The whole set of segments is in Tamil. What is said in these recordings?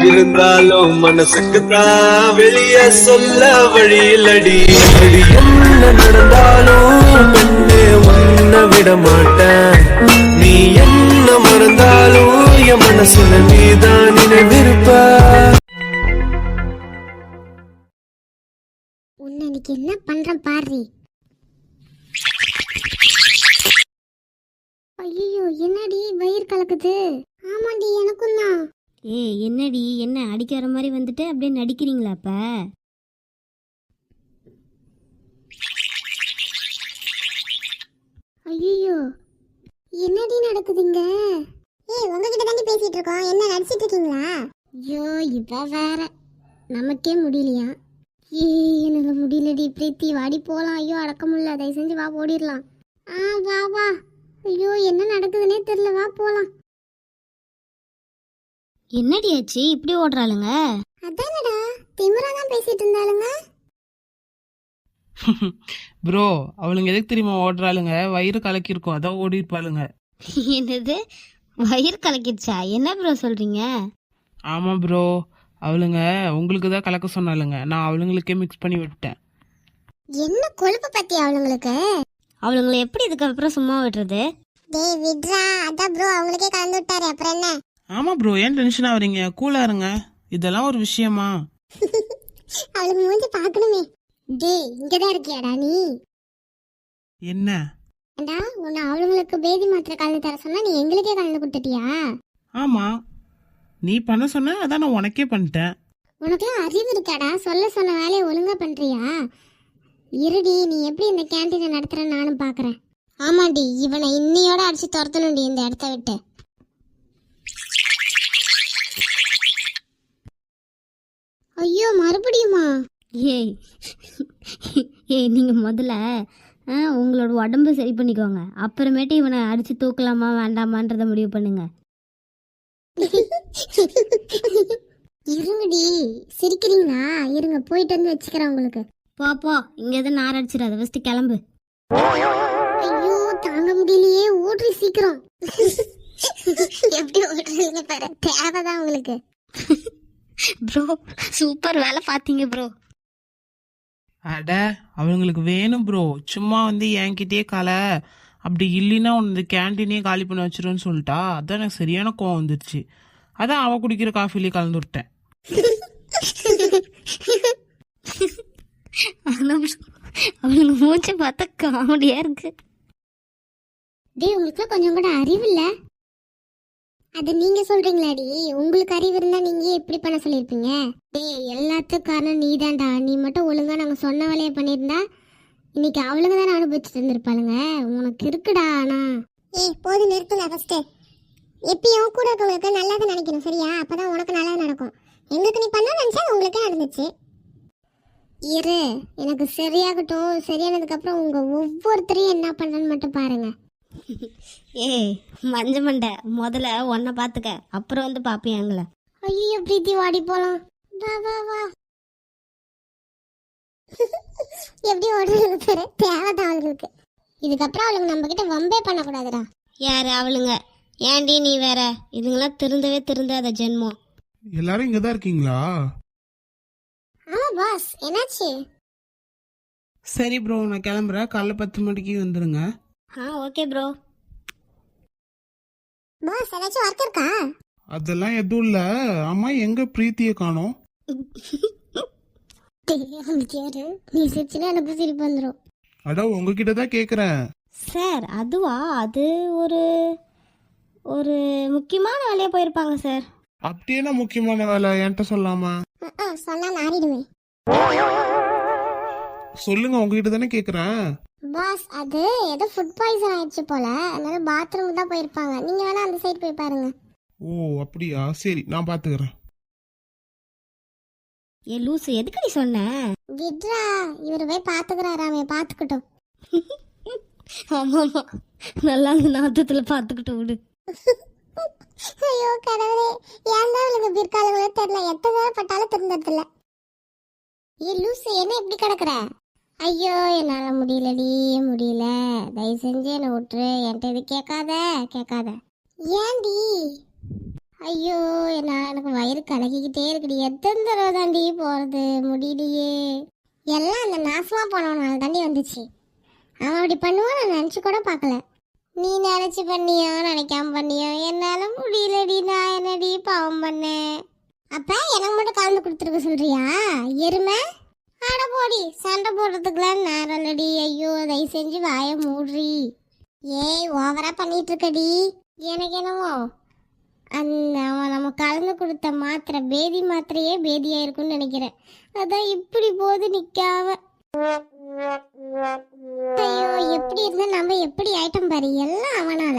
இருந்தாலும் மனசுக்குத்தான் வெளிய சொல்ல வழியிலடி. என்ன நடந்தாலும் பெண்ணே உன்னை விட மாட்டேன். நீ என்ன மறந்தாலும் என் மனசுல நீதான் நினைவிருப்ப. உன்னை இன்னைக்கு என்ன பண்றேன் பாரு. ஐயோ என்னடி வயிறு கலக்குது. ஆமாண்டி எனக்கும் தான். என்னடி என்ன அடிக்கிற மாதிரி வந்துட்டு அப்படியே நடிக்கிறீங்களா? அப்ப ஐயோ என்னடி நடக்குதுங்க? உங்ககிட்ட தாண்டி பேசிட்டு இருக்கோம். என்ன நடிச்சிட்டு இருக்கீங்களா? ஐயோ இவ வேற நமக்கே முடியலையா? எனக்கு முடியலடி பிரீத்தி, வாடி போலாம். ஐயோ அடக்க முடியல, தயவு செஞ்சு வா ஓடிடலாம். வா வா. ஐயோ என்ன நடக்குதுன்னே தெரியல, வா போலாம். என்னடி ஆச்சு இப்படி ஓடுறாளுங்க? அதானடா திமிரா தான் பேசிட்டு இருந்தாளுங்க. ப்ரோ அவளுங்க எதுக்கு தெரியுமா ஓடுறாளுங்க? வயிறு கலக்கிருக்கும், அதான் ஓடி இருப்பாளுங்க. என்னது வயிறு கலக்கிடுச்சா? என்ன ப்ரோ சொல்றீங்க? ஆமா ப்ரோ, அவளுங்க உங்களுக்கு தான் கலக்க சொன்னாலுங்க, நான் அவளுங்களுக்கே மிக்ஸ் பண்ணி விட்டேன். என்ன கொழுப்பு பத்தி அவளுங்களுக்கு? அவளுங்களை எப்படி இதுக்கப்புறம் சும்மா விடுறது? டேய் விட்ரா, அதான் ப்ரோ அவங்களுக்கே கலந்து விட்டாரு, அப்புறம் என்ன? ஆமா ப்ரோ, ஏன் டென்ஷன் ஆவறீங்க? கூலா இருங்க, இதெல்லாம் ஒரு விஷயமா? அவளுக்கு மூஞ்சி பார்க்கணுமே. டேய் இங்கதான் இருக்கியாடா நீ? என்ன ஏண்டா உன்னை அவளுங்களுக்கு பேதி மாத்திரை கலந்து தர சொன்னா நீ எங்களுக்கே கலந்து கொடுத்துட்டியா? ஆமா, நீ பண்ண சொன்ன, அதான் நான் உனக்கே பண்ணிட்டேன். உனக்குலாம் அறிவு இருக்காடா? சொல்ல சொன்ன வேலையை ஒழுங்கா பண்றியா? இருடி, நீ எப்படி இந்த கேண்டீனை நடத்துறன்னு நானும் பாக்குறேன். ஆமாண்டி, இவனை இன்னையோட அடிச்சு துரத்தணும்டி இந்த இடத்த விட்டு. ஐயோ மறுபடியுமா? ஏய் நீங்க முதல்ல உங்களோட உடம்பு சரி பண்ணிக்கோங்க, அப்புறமேட்டு இவனை அடிச்சு தூக்கலாமா வேண்டாமான்றத முடிவு பண்ணுங்க. இருங்கடி, சிரிக்கிறீங்களா? இருங்க போயிட்டு வந்து வச்சுக்கிறேன் உங்களுக்கு. போ இங்க எதுவும் நார் அடிச்சிடாத, ஃபர்ஸ்ட் கிளம்பு. ஐயோ தாங்க முடியலையே, ஓடுறி சீக்கிரம். எப்படி ஓடுறீங்க பாரு, தேவைதான் உங்களுக்கு. ப்ரோ சூப்பர் வேலை பார்த்தீங்க ப்ரோ. அட அவங்களுக்கு வேணும் ப்ரோ, சும்மா வந்து என்கிட்டயே கலை, அப்படி இல்லைன்னா உனது கேன்டீனே காலி பண்ண வச்சிருன்னு சொல்லிட்டா. அதான் எனக்கு சரியான கோவம் வந்துருச்சு, அதான் அவ குடிக்கிற காஃபிலேயே கலந்து விட்டேன். அவளுக்கு மூச்சு பார்த்தா காமெடியா இருக்கு. டேய் உங்களுக்கு கொஞ்சம் கூட அறிவு இல்ல? அது நீங்க சொல்றீங்களாடி? உங்களுக்கு அறிவு இருந்தா நீங்க எப்படி பண்ண சொல்லிருப்பீங்க? டேய் எல்லாத்துக்கும் காரணம் நீ தான்டா. நீ மட்டும் ஒழுங்கா நாங்க சொன்ன வேலையை பண்ணியிருந்தா இன்னைக்கு அவளுங்க தானே அனுபவிச்சுட்டு இருந்திருப்பாளுங்க. உனக்கு இருக்குடா. ஆனா போது நிறுத்துங்க. ஃபர்ஸ்ட் எப்பயும் கூட இருக்கவங்களுக்கு நல்லது நினைக்கணும், சரியா? அப்பதான் உனக்கு நல்லது நடக்கும். எங்களுக்கு நீ பண்ண நினைச்சா உங்களுக்கே நடந்துச்சு. இரு, எனக்கு சரியாகட்டும். சரியானதுக்கு அப்புறம் உங்க ஒவ்வொருத்தரையும் என்ன பண்றேன்னு மட்டும் பாருங்க. மஞ்ச மண்டை, முதல்ல உன்னை பாத்துக்க, அப்புறம் வந்து பாப்பேன் எங்களை. ஐயோ பிரீத்தி, வாடி போலாம். வா வா வா. எப்படி ஓடுறது பாரு, தேவைதான் அவங்களுக்கு. இதுக்கப்புறம் அவளுங்க நம்ம கிட்ட வம்பே பண்ணக்கூடாதுடா. யாரு அவளுங்க? ஏன்டி நீ வேற, இதுங்களாம் திருந்தவே திருந்தாத ஜென்மம். எல்லாரும் இங்கதான் இருக்கீங்களா? ஆமா பாஸ், என்னாச்சு? சரி ப்ரோ, நான் கிளம்புறேன். காலைல 10 மணிக்கு வந்துருங்க. Okay bro. பாஸ் ஏதாச்சும் ஒர்க் இருக்கா? அதெல்லாம் எதுவும் இல்ல. அம்மா எங்க பிரீத்திய காணோம்? நீ சிரிச்சுனா எனக்கு சிரிப்பு வந்துடும். அட உங்ககிட்ட தான் கேக்குறேன். சார் அதுவா, அது ஒரு ஒரு முக்கியமான வேலையா போயிருப்பாங்க சார். அப்படி என்ன முக்கியமான வேலை என்கிட்ட சொல்லாமா? சொன்னா நாரிடுவேன். சொல்லுங்க, உங்ககிட்ட தானே கேக்குறேன். பாஸ் அது ஏதோ ஃபுட் பாய்சன் ஆயிடுச்சு போல, அதனால பாத்ரூம் தான் போயிருப்பாங்க. நீங்க வேணா அந்த சைடு போய் பாருங்க. ஓ அப்படியா, சரி நான் பாத்துக்கிறேன். ஏ லூசு, எதுக்கு நீ சொன்ன? விட்ரா, இவரு போய் பாத்துக்கிறாராமே, பாத்துக்கிட்டோம். ஆமாமா, நல்லா அந்த நாத்தத்துல பாத்துக்கிட்டு விடு. ஐயோ கடவுளே, ஏன் தான் இவளுக்கு பிற்காலங்களே தெரியல. எத்தனை பட்டாலும் திருந்ததில்ல. ஏ லூசு, என்ன இப்படி கிடக்குற? ஐயோ என்னால முடியலடி, முடியல. தயவு செஞ்சு என்னை விட்டுரு. என்கிட்ட இது கேட்காத கேட்காத. ஏண்டி? ஐயோ எனக்கு வயிறு கலக்கிக்கிட்டே இருக்குடி. எத்தனை தடவை தாண்டி போறது, முடியலையே. எல்லாம் அந்த நாசமா போனவனால தாண்டி வந்துச்சு. அவன் அப்படி பண்ணுவான் நான் நினைச்சு கூட பார்க்கல. நீ நினைச்சு பண்ணியோ நினைக்காம பண்ணியோ என்னால முடியலடி. நான் என்னடி பாவம் பண்ணேன். அப்ப எனக்கு மட்டும் கலந்து கொடுத்துருக்க சொல்றியா எருமை? அட போடி, சண்டை போடுறதுக்குலாம் நேரம் இல்லடி. ஐயோ தயவு செஞ்சு வாய மூடுறி. ஏய் ஓவரா பண்ணிட்டு இருக்கடி. எனக்கு என்னவோ அவன் நம்ம கலந்து கொடுத்த மாத்திரை பேதி மாத்திரையே பேதியா இருக்கும்னு நினைக்கிறேன். அதான் இப்படி போது நிக்காம. ஐயோ எப்படி இருந்தா நம்ம எப்படி ஆயிட்டம் பாரு, எல்லாம் அவனால.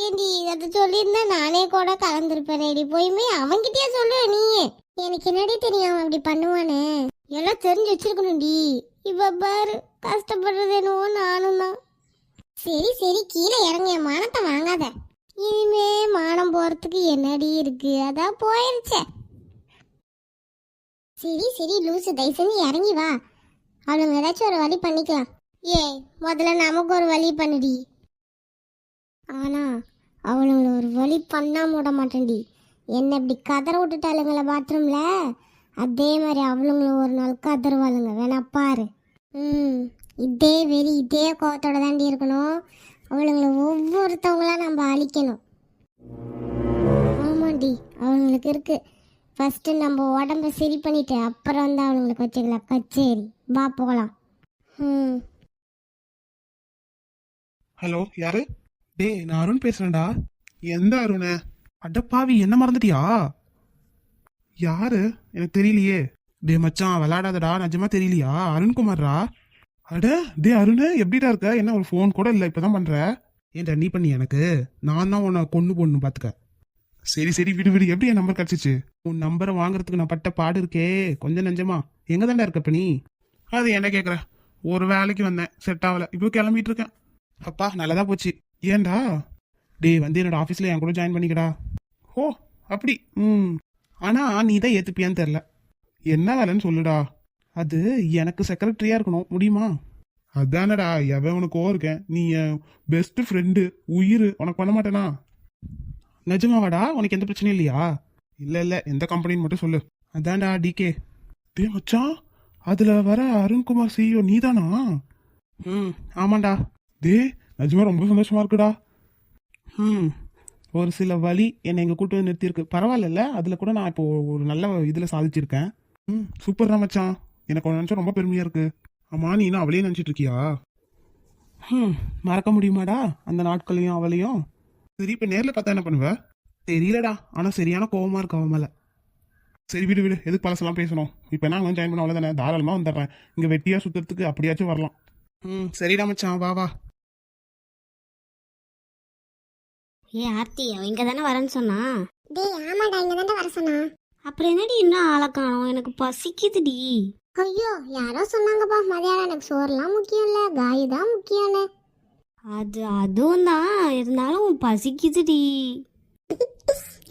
ஏண்டி அதை சொல்லியிருந்தா நானே கூட கலந்துருப்பேனேடி. போயுமே அவன்கிட்டயே சொல்லு நீ. எனக்கு என்னடி தெரியும் அவன் அப்படி பண்ணுவானே. எல்லாம் தெரிஞ்சு வச்சிருக்கணும்டி. இவ பாரு கஷ்டப்படுறது என்னவோ நானும் தான். சரி சரி கீழே இறங்க, மானத்தை வாங்காத. இனிமே மானம் போறதுக்கு என்னடி இருக்கு, அதான் போயிருச்சே. சரி சரி லூசு, தயவு செஞ்சு இறங்கி வா. அவளுங்க ஏதாச்சும் ஒரு வழி பண்ணிக்கலாம். ஏய் முதல்ல நமக்கு ஒரு வழி பண்ணுடி. ஆனா அவளுங்களை ஒரு வழி பண்ணாம விட மாட்டேன்டி. என்ன இப்படி கதற விட்டுட்டாளுங்கள பாத்ரூம்ல, அதே மாதிரி அவளுங்களும் ஒரு நாள் கதறுவாளுங்க, வேணா பாரு. இதே வெறி இதே கோவத்தோட தாண்டி இருக்கணும். அவளுங்களை ஒவ்வொருத்தவங்களா நம்ம அழிக்கணும். ஆமாண்டி அவங்களுக்கு இருக்கு. ஃபர்ஸ்ட் நம்ம உடம்ப சரி பண்ணிட்டு அப்புறம் வந்து அவங்களுக்கு வச்சுக்கலாம் கச்சேரி. வா போகலாம். ஹலோ யாரு? டேய் நான் அருண் பேசுறேன்டா. எந்த அருண்? அடப்பாவி என்ன மறந்துட்டியா? யாரு எனக்கு தெரியலையே. டே மச்சான் விளையாடாதடா, நிஜமா தெரியலையா? அருண்குமார்ரா. அட டே அருண் எப்படிடா இருக்க? என்ன ஒரு ஃபோன் கூட இல்லை, இப்பதான் பண்ற. ஏன்டா நீ பண்ணி? எனக்கு நான் தான் உன்னை கொண்டு போடணும் பாத்துக்க. சரி சரி விடு விடு. எப்படி என் நம்பர் கிடைச்சிச்சு? உன் நம்பரை வாங்குறதுக்கு நான் பட்ட பாடு இருக்கே கொஞ்சம் நெஞ்சமா. எங்க தாண்டா இருக்கப்ப நீ? அது என்ன கேக்குற? ஒரு வேலைக்கு வந்தேன், செட் ஆகல, இப்போ கிளம்பிட்டு இருக்கேன். அப்பா நல்லதா போச்சு. ஏன்டா? டே வந்து என்னோட ஆஃபீஸில் என் கூட ஜாயின் பண்ணிக்கடா. ஓ அப்படி. ஆனா நீ தான் ஏற்றுப்பியான்னு தெரில. என்ன வேலைன்னு சொல்லுடா. அது எனக்கு செக்ரட்டரியா இருக்கணும், முடியுமா? அதானடா எவன் உனக்கு இருக்கேன். நீ என் பெஸ்ட் ஃப்ரெண்டு, உயிர். உனக்கு பண்ண மாட்டேனா? நிஜமாவாடா? உனக்கு எந்த பிரச்சனையும் இல்லையா? இல்லை இல்லை, எந்த கம்பெனின்னு மட்டும் சொல்லு. அதான்டா டிகே. டே மச்சான், அதுல வர அருண்குமார் சிஇஓ நீதானா? ஆமாண்டா. டே நிஜமா ரொம்ப சந்தோஷமா இருக்குடா. ஒரு சில வழி என்னை இங்கே கூட்டு வந்து நிறுத்தியிருக்கு. பரவாயில்ல, அதில் கூட நான் இப்போ ஒரு நல்ல இதில் சாதிச்சிருக்கேன். சூப்பர் தான் மச்சான். எனக்கு நினச்சா ரொம்ப பெருமையாக இருக்கு. ஆமா நீ இன்னும் அவளையும் நினச்சிட்டு இருக்கியா? மறக்க முடியுமாடா அந்த நாட்களையும் அவளையும்? சரி இப்போ நேரில் பார்த்தா என்ன பண்ணுவ? தெரியலடா, ஆனால் சரியான கோவமாக இருக்கு அவன் மேலே. சரி விடு விடு, எதுக்கு பழசெல்லாம் பேசணும். இப்போ நான் அங்கே ஜாயின் பண்ண அவ்வளோதானே, தாராளமாக வந்துடுறேன். இங்கே வெட்டியாக சுற்றுறதுக்கு அப்படியாச்சும் வரலாம். சரிடா மச்சான், வா வா. ஏ ஆர்த்தி, அவன் இங்கே தானே வரேன்னு சொன்னா? டேய் ஆமாடா இங்க தானே வர சொன்னா. அப்புறம் என்னடி இன்னும் ஆளை காணோம்? எனக்கு பசிக்குதுடி. ஐயோ யாரோ சொன்னாங்கப்பா மதியானம் எனக்கு சோறுலாம் முக்கியம் இல்ல, காய் தான் முக்கியம்னு. அதுவும் தான், இருந்தாலும் பசிக்குதுடி.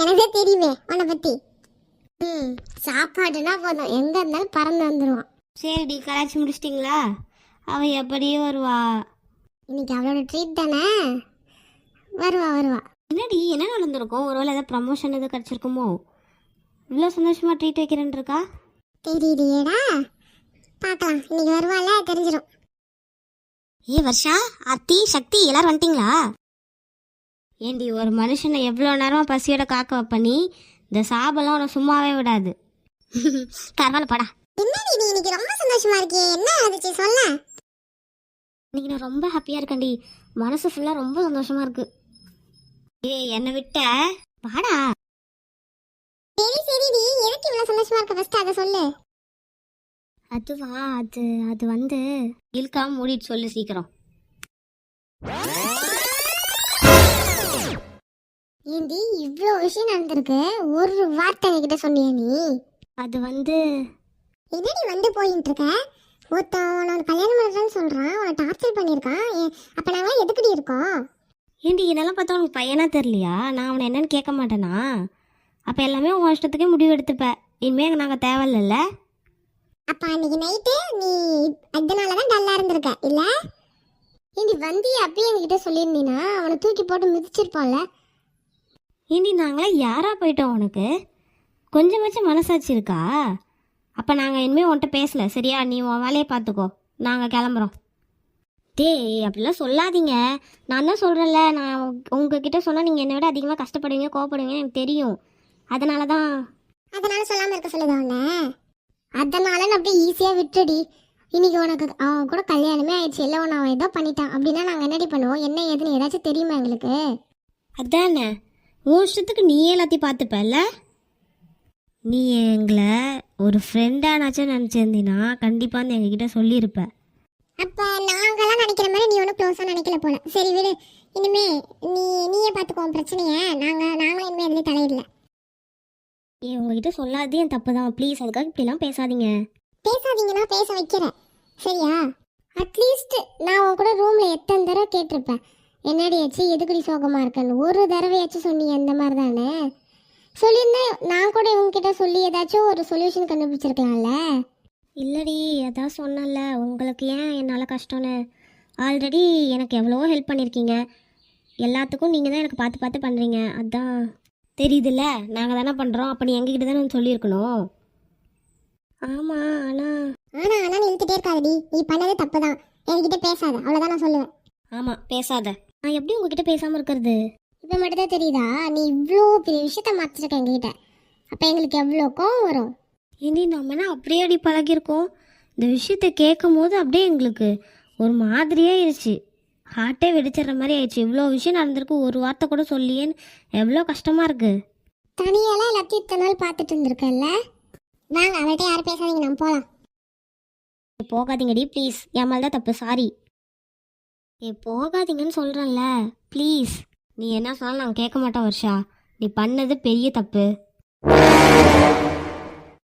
எனக்கே தெரியுமே உன்னை பத்தி. சாப்பாடுனா போதும், எங்க இருந்தாலும் பறந்து வந்துடுவான். சரிடி, கலாச்சி முடிச்சிட்டிங்களா? அவன் எப்படியே வருவா. இன்னைக்கு அவளோட ட்ரீட் தானே, வருவா வருவா. என்னடி என்ன நடந்திருக்கும்? ஒருவேளை ஏதாவது ப்ரமோஷன் எதுவும் கிடச்சிருக்குமோ? இவ்வளோ சந்தோஷமா ட்ரீட் வைக்கிறேன்னு இருக்கா? தெரியலையேடா, பார்க்கலாம். இன்னைக்கு வருவால தெரிஞ்சிடும். ஏ வர்ஷா, ஆர்த்தி, சக்தி எல்லாரும் வந்துட்டீங்களா? ஏண்டி ஒரு மனுஷனை எவ்வளோ நேரமாக பசியோட காக்க வைப்ப நீ? இந்த சாபெல்லாம் உன்னை சும்மாவே விடாது. பரவாயில்ல படா. என்னடி நீ இன்னைக்கு ரொம்ப சந்தோஷமா இருக்கே, என்ன நடந்துச்சு சொல்ல? இன்னைக்கு நான் ரொம்ப ஹாப்பியாக இருக்கேன்டி. மனசு ஃபுல்லாக ரொம்ப சந்தோஷமா இருக்கு. ஏய் என்னை விட்ட வாடா. சரி சரி நீ எதுக்கு இவ்வளவு சந்தோஷமா இருக்க, ஃபர்ஸ்ட் அதை சொல்லு. அதுவா, அது வந்து இழுக்காம மூடிட்டு சொல்லு சீக்கிரம். ஏண்டி இவ்வளோ விஷயம் நடந்திருக்கு, ஒரு வார்த்தை என்கிட்ட சொன்னியா நீ? அது வந்து என்னடி வந்து போயிட்டு இருக்க? ஒருத்தன் உன்னோட கல்யாணம் பண்ணுறேன்னு சொல்றான், உன்னை டார்ச்சர் பண்ணியிருக்கான். அப்ப நாங்களாம் எதுக்குடி இருக்கோம்? ஏண்டி என்னெல்லாம் பார்த்தா உனக்கு பையனா தெரியலையா? நான் அவனை என்னன்னு கேட்க மாட்டேனா? அப்போ எல்லாமே உன் இஷ்டத்துக்கே முடிவு எடுத்துப்ப. இனிமேல் நாங்கள் தேவையில்ல. அப்ப அன்னைக்கு நைட்டு நீ அதனாலதான் டல்லா இருந்திருக்க இல்ல? ஏண்டி வந்து அப்பயே என்கிட்ட சொல்லியிருந்தீனா அவனை தூக்கி போட்டு மிதிச்சிருப்பான்ல. ஏண்டி நாங்களாம் யாரா போயிட்டோம் உனக்கு? கொஞ்சமாச்சும் மனசாட்சி இருக்கா? அப்போ நாங்கள் இனிமேல் உன்கிட்ட பேசல சரியா? நீ உன் வேலையை பார்த்துக்கோ, நாங்கள் கிளம்புறோம். டேய் அப்படிலாம் சொல்லாதீங்க. நான் தான் சொல்கிறேன்ல, நான் உங்ககிட்ட சொன்னால் நீங்கள் என்னை விட அதிகமாக கஷ்டப்படுவீங்க, கோவப்படுவீங்கன்னு எனக்கு தெரியும். அதனால தான். அதனால சொல்லாம இருக்க சொல்லுதா உன்ன? அதனால நான் அப்படியே ஈஸியா விட்டுடி. இன்னைக்கு உனக்கு அவன் கூட கல்யாணமே ஆயிடுச்சு, இல்லை உன்னை அவன் ஏதோ பண்ணிட்டான் அப்படின்னா நாங்கள் என்னடி பண்ணுவோம்? என்ன ஏதுன்னு ஏதாச்சும் தெரியுமா எங்களுக்கு? அதானே, உன் இஷ்டத்துக்கு நீயே எல்லாத்தையும் பார்த்துப்பல. நீ எங்களை ஒரு ஃப்ரெண்டானாச்சும் நினச்சிருந்தீன்னா கண்டிப்பாக வந்து எங்ககிட்ட சொல்லியிருப்ப. அப்ப நாங்கெல்லாம் நினைக்கிற மாதிரி நீ ஒன்றும் க்ளோஸா நினைக்கல போல. சரி விடு, இனிமே நீயே பார்த்துக்கோ பிரச்சனைய. நாங்களும் இனிமே எதுலையும் தலையிடல. உங்ககிட்ட சொல்லாதே என் தப்பு தான். ப்ளீஸ் அதுக்காக இப்படிலாம் பேசாதீங்க. பேசாதீங்கன்னா பேச வைக்கிறேன் சரியா? அட்லீஸ்ட் நான் உன் கூட ரூம்ல எத்தனை தடவை கேட்டிருப்பேன், என்னடி ஆச்சு, எதுக்குடி சோகமா இருக்கன்னு. ஒரு தடவையாச்சும் சொன்னீங்க இந்த மாதிரி தானே? சொல்லியிருந்தேன் நான் கூட இவங்ககிட்ட சொல்லி ஏதாச்சும் ஒரு சொல்யூஷன் கண்டுபிடிச்சிருக்கலாம்ல. இல்லடி, அதான் சொன்னல உங்களுக்கு ஏன் என்னால் கஷ்டம்னு. ஆல்ரெடி எனக்கு எவ்வளவோ ஹெல்ப் பண்ணியிருக்கீங்க, எல்லாத்துக்கும் நீங்கள் தான் எனக்கு பார்த்து பார்த்து பண்ணுறீங்க. அதான் தெரியுதுல்ல, நாங்கள் தானே பண்ணுறோம். அப்போ நீ எங்ககிட்ட தானே சொல்லியிருக்கணும். ஆமாம், ஆனா இழுத்துட்டே இருக்காதடி, நீ பண்ணது தப்பு தான், என்கிட்ட பேசாத, அவ்வளோதான் நான் சொல்லுவேன். ஆமாம் பேசாத. நான் எப்படி உங்ககிட்ட பேசாமல் இருக்கிறது? இப்போ மட்டும் தான் தெரியுதா நீ இவ்வளோ பெரிய விஷயத்த மறைச்சிருக்க எங்ககிட்ட? அப்போ எங்களுக்கு எவ்வளோ கோவம் வரும். ஏண்டி நம்மனா அப்படியே அடி பழகிருக்கோம். இந்த விஷயத்த கேட்கும் போது அப்படியே எங்களுக்கு ஒரு மாதிரியே ஆயிடுச்சு, ஹார்ட்டே வெடிச்சிடுற மாதிரி ஆயிடுச்சு. இவ்வளோ விஷயம் நடந்திருக்கு, ஒரு வார்த்தை கூட சொல்லியேன்னு எவ்வளோ கஷ்டமாக இருக்கு. தனியெல்லாம் எல்லாத்தையும் இத்தனை நாள் பார்த்துட்டு இருந்திருக்கல. வாங்க அவள்கிட்ட யாரும் பேசாதீங்க, நம்ம போகலாம். போகாதீங்கடி ப்ளீஸ், என் மேலே தான் தப்பு, சாரி. போகாதீங்கன்னு சொல்கிறேன்ல ப்ளீஸ். நீ என்ன சொன்னாலும் நாங்கள் கேட்க மாட்டோம் வர்ஷா. நீ பண்ணது பெரிய தப்பு.